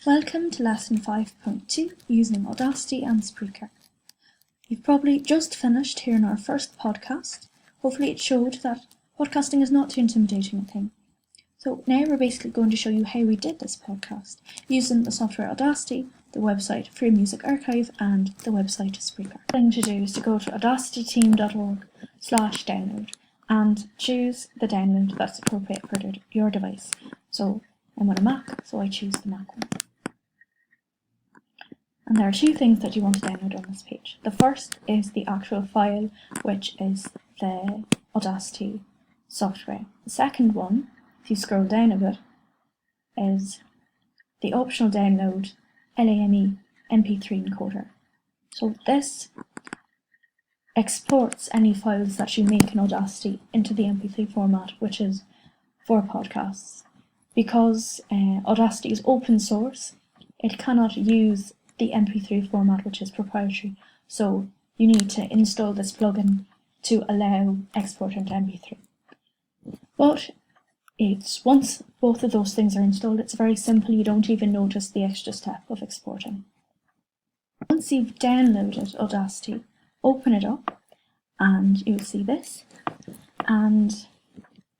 Welcome to lesson 5.2 using Audacity and Spreaker. You've probably just finished hearing our first podcast. Hopefully it showed that podcasting is not too intimidating a thing. So now we're basically going to show you how we did this podcast using the software Audacity, the website Free Music Archive and the website Spreaker. The thing to do is to go to audacityteam.org/download and choose the download that's appropriate for your device. So I'm on a Mac, so I choose the Mac one. And there are two things that you want to download on this page. The first is the actual file, which is the Audacity software. The second one, if you scroll down a bit, is the optional download LAME MP3 encoder. So this exports any files that you make in Audacity into the MP3 format, which is for podcasts. Because Audacity is open source, it cannot use the MP3 format, which is proprietary, so you need to install this plugin to allow export into MP3. But once both of those things are installed, it's very simple. You don't even notice the extra step of exporting. Once you've downloaded Audacity, open it up and you'll see this. And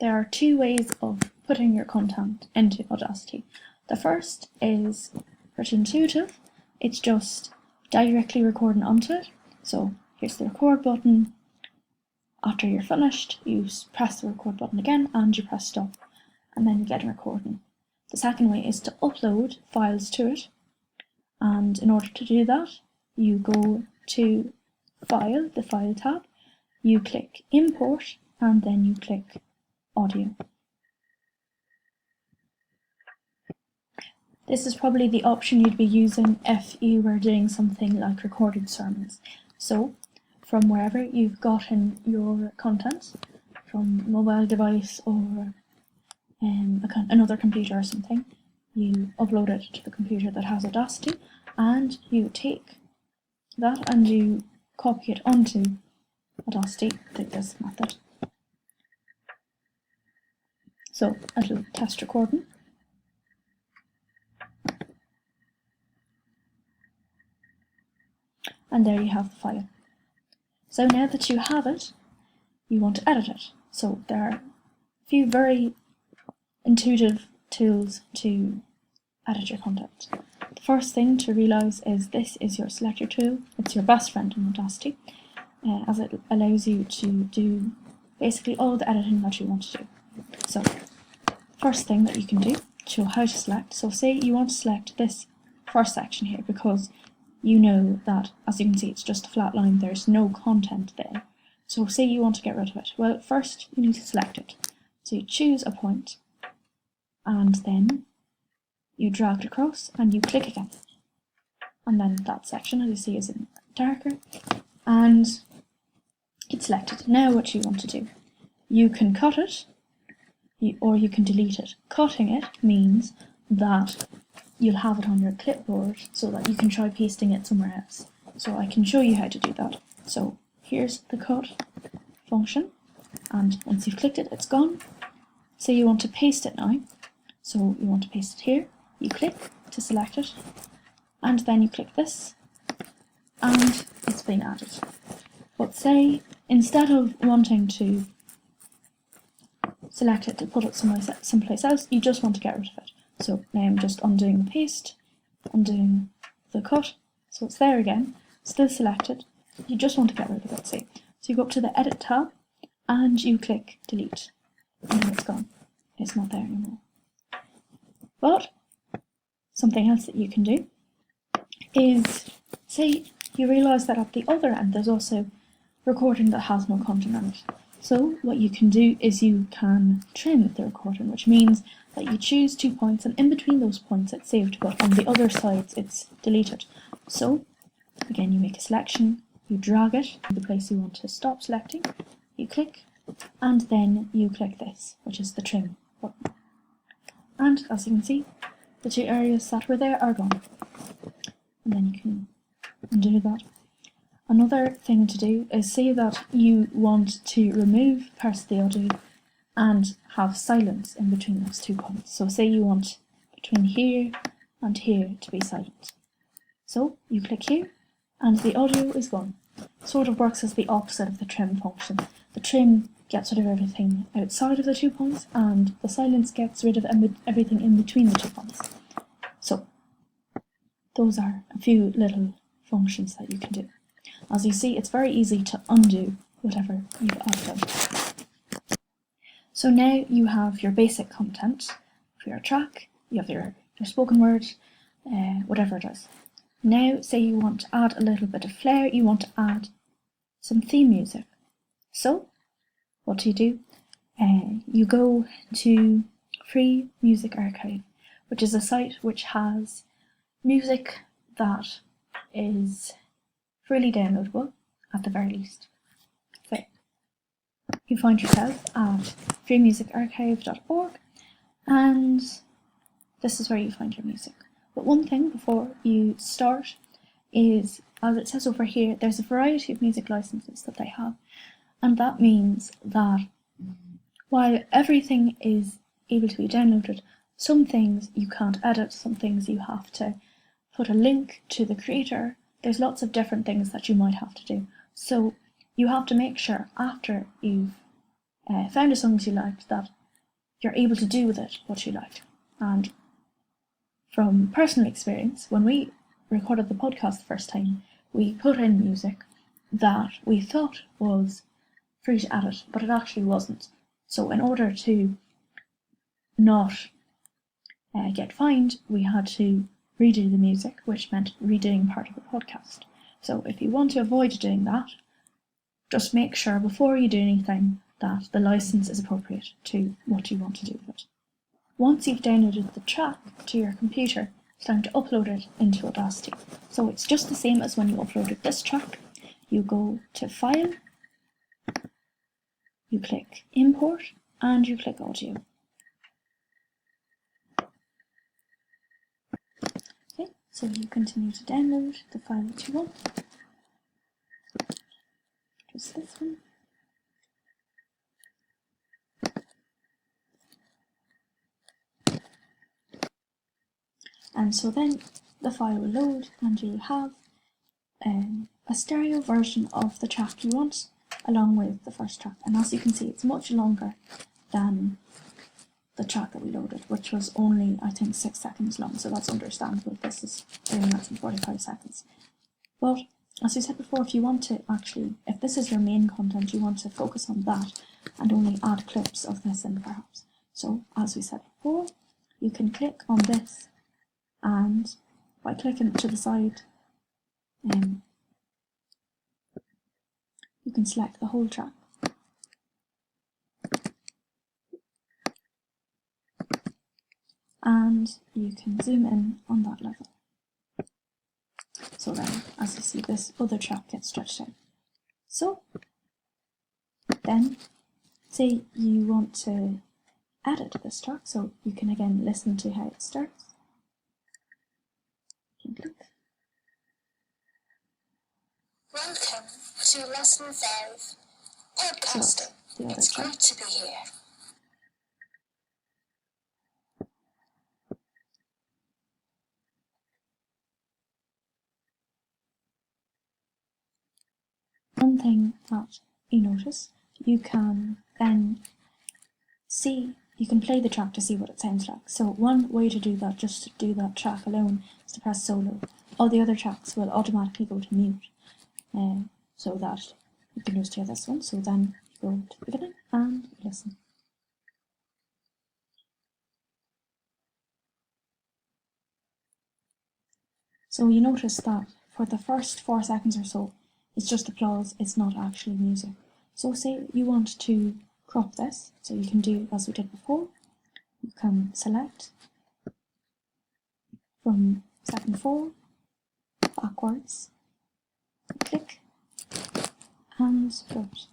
there are two ways of putting your content into Audacity. The first is pretty intuitive. It's just directly recording onto it. So here's the record button. After you're finished, you press the record button again and you press stop, and then you get a recording. The second way is to upload files to it, and in order to do that, you go to File, the File tab, you click Import, and then you click Audio. This is probably the option you'd be using if you were doing something like recorded sermons. So, from wherever you've gotten your content, from a mobile device or another computer or something, you upload it to the computer that has Audacity, and you take that and you copy it onto Audacity like this method. So, it'll test recording. And there you have the file. So now that you have it, you want to edit it. So there are a few very intuitive tools to edit your content. The first thing to realise is this is your selector tool. It's your best friend in Audacity, as it allows you to do basically all the editing that you want to do. So first thing that you can do to show how to select. So say you want to select this first section here because you know that, as you can see, it's just a flat line, there's no content there. So say you want to get rid of it. Well, first you need to select it. So you choose a point, and then you drag it across, and you click again. And then that section, as you see, is in darker, and it's selected. Now what you want to do, you can cut it, or you can delete it. Cutting it means that you'll have it on your clipboard so that you can try pasting it somewhere else. So I can show you how to do that. So here's the cut function, and once you've clicked it, it's gone. So you want to paste it now. So you want to paste it here. You click to select it, and then you click this, and it's been added. But say, instead of wanting to select it to put it someplace else, you just want to get rid of it. So now I'm just undoing the paste, undoing the cut, so it's there again, still selected. You just want to get rid of it, say. So you go up to the Edit tab, and you click Delete, and then it's gone. It's not there anymore. But something else that you can do is, say you realise that at the other end there's also recording that has no content on it. So what you can do is you can trim the recording, which means that you choose 2 points, and in between those points it's saved, but on the other sides it's deleted. So again, you make a selection, you drag it to the place you want to stop selecting, you click, and then you click this, which is the trim button. And as you can see, the two areas that were there are gone. And then you can undo that. Another thing to do is say that you want to remove parts of the audio and have silence in between those 2 points. So say you want between here and here to be silent. So you click here and the audio is gone. Sort of works as the opposite of the trim function. The trim gets rid of everything outside of the 2 points and the silence gets rid of everything in between the 2 points. So those are a few little functions that you can do. As you see, it's very easy to undo whatever you've added. So now you have your basic content for your track, you have your spoken word, whatever it is. Now say you want to add a little bit of flair, you want to add some theme music. So what do? You go to Free Music Archive, which is a site which has music that is freely downloadable at the very least. So you find yourself at freemusicarchive.org and this is where you find your music. But one thing before you start is, as it says over here, there's a variety of music licenses that they have, and that means that while everything is able to be downloaded, some things you can't edit, some things you have to put a link to the creator. There's lots of different things that you might have to do. So you have to make sure after you've found a song that you liked that you're able to do with it what you liked. And from personal experience, when we recorded the podcast the first time, we put in music that we thought was free to edit, but it actually wasn't. So in order to not get fined, we had to redo the music, which meant redoing part of the podcast. So if you want to avoid doing that, just make sure before you do anything that the license is appropriate to what you want to do with it. Once you've downloaded the track to your computer, it's time to upload it into Audacity. So it's just the same as when you uploaded this track. You go to File, you click Import, and you click Audio. Okay, so you continue to download the file that you want. Just this one. And so then the file will load and you'll have a stereo version of the track you want along with the first track. And as you can see, it's much longer than the track that we loaded, which was only, I think, 6 seconds long, so that's understandable. This is 3 minutes and 45 seconds. But as I said before, if you want to actually, if this is your main content, you want to focus on that and only add clips of this in perhaps. So as we said before, you can click on this, and by clicking to the side, you can select the whole track. And you can zoom in on that level. So then, as you see, this other track gets stretched out. So, then, say you want to edit this track, so you can again listen to how it starts. You can click. Welcome to Lesson 5, Podcasting. So, it's track. great to be here. One thing that you notice, you can then see, you can play the track to see what it sounds like. So one way to do that, just to do that track alone, is to press solo. All the other tracks will automatically go to mute, so that you can just hear this one. So then you go to the beginning and listen. So you notice that for the first 4 seconds or so, it's just applause, it's not actually music. So say you want to crop this, so you can do as we did before. You can select from second 4 backwards, click, and close.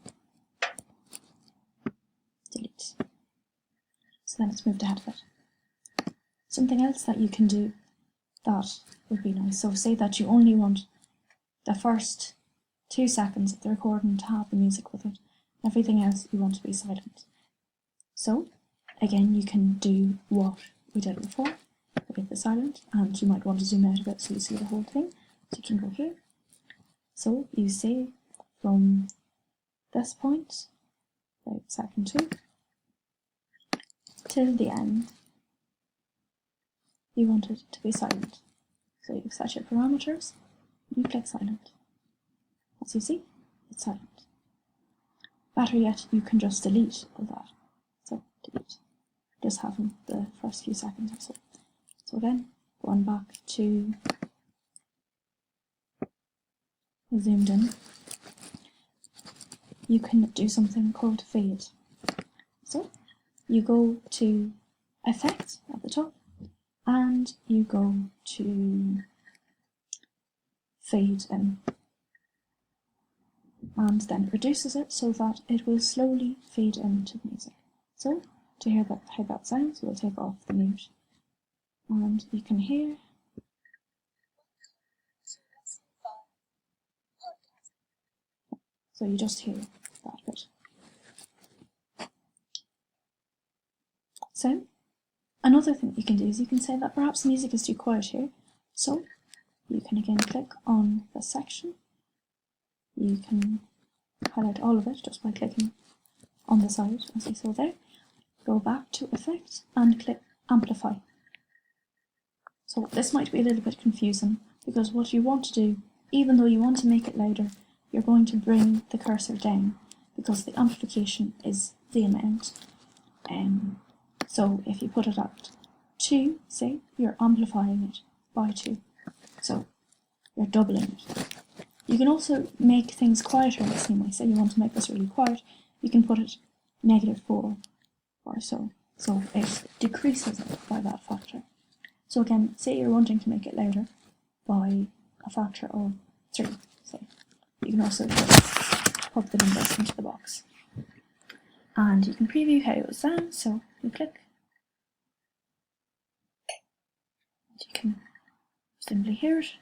Delete. So then it's moved ahead of it. Something else that you can do that would be nice. So say that you only want the first 2 seconds of the recording to have the music with it. Everything else you want to be silent. So again, you can do what we did before. with the silent, and you might want to zoom out a bit so you see the whole thing. So you can go here. So you save from this point, about second 2, till the end. You want it to be silent. So you set your parameters, you click silent. As you see, it's silent. Better yet, you can just delete all that. So delete. Just having the first few seconds or so. So again, going back to zoomed in, you can do something called fade. So you go to Effect at the top, and you go to Fade in, and then it reduces it so that it will slowly fade into the music. So to hear that, how that sounds, we'll take off the mute, and you can hear so you just hear that bit. So another thing you can do is you can say that perhaps the music is too quiet here, so you can again click on the section. You can highlight all of it just by clicking on the side, as you saw there. Go back to Effect and click Amplify. So this might be a little bit confusing, because what you want to do, even though you want to make it louder, you're going to bring the cursor down, because the amplification is the amount. So if you put it at 2, say, you're amplifying it by 2. So you're doubling it. You can also make things quieter in the same way. Say you want to make this really quiet, you can put it -4 or so. So it decreases it by that factor. So again, say you're wanting to make it louder by a factor of 3, say. You can also just pop the numbers into the box. And you can preview how it sounds, so you click. You can simply hear it.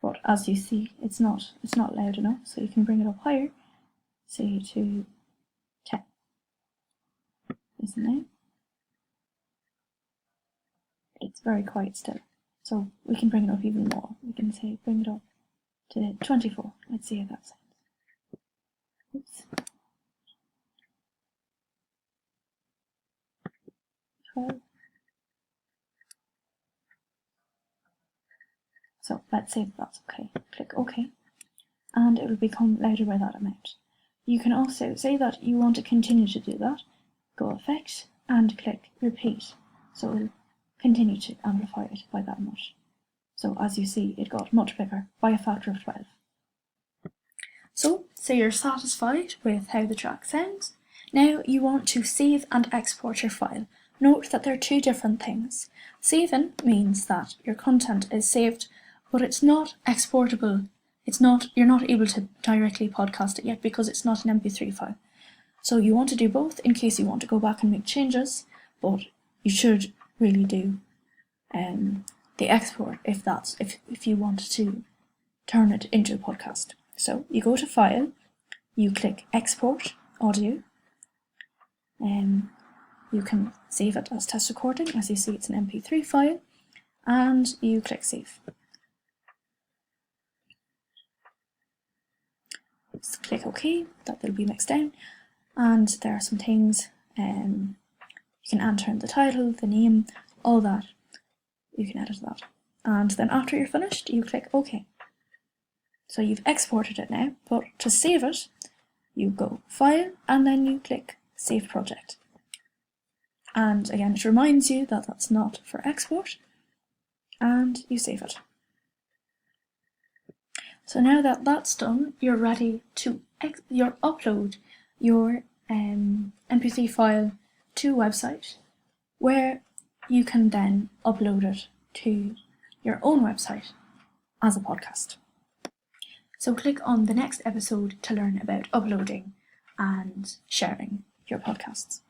But as you see, it's not loud enough, so you can bring it up higher, say to 10. Listen now. It's very quiet still, so we can bring it up even more. We can say bring it up to 24. Let's see how that sounds. Oops. 12. So let's say that's okay. Click OK, and it will become louder by that amount. You can also say that you want to continue to do that. Go Effect and click Repeat, so it will continue to amplify it by that much. So as you see, it got much bigger by a factor of 12. So say you're satisfied with how the track sounds. Now you want to save and export your file. Note that they're two different things. Saving means that your content is saved, but it's not exportable. You're not able to directly podcast it yet because it's not an MP3 file. So you want to do both in case you want to go back and make changes, but you should really do the export if you want to turn it into a podcast. So you go to File, you click Export Audio, you can save it as test recording. As you see, it's an MP3 file, and you click Save. Just click OK, that will be mixed down, and there are some things you can enter in the title, the name, all that. You can edit that, and then after you're finished, you click OK. So you've exported it now, but to save it, you go File, and then you click Save Project. And again, it reminds you that that's not for export, and you save it. So now that that's done, you're ready to upload your MP3 file to a website, where you can then upload it to your own website as a podcast. So click on the next episode to learn about uploading and sharing your podcasts.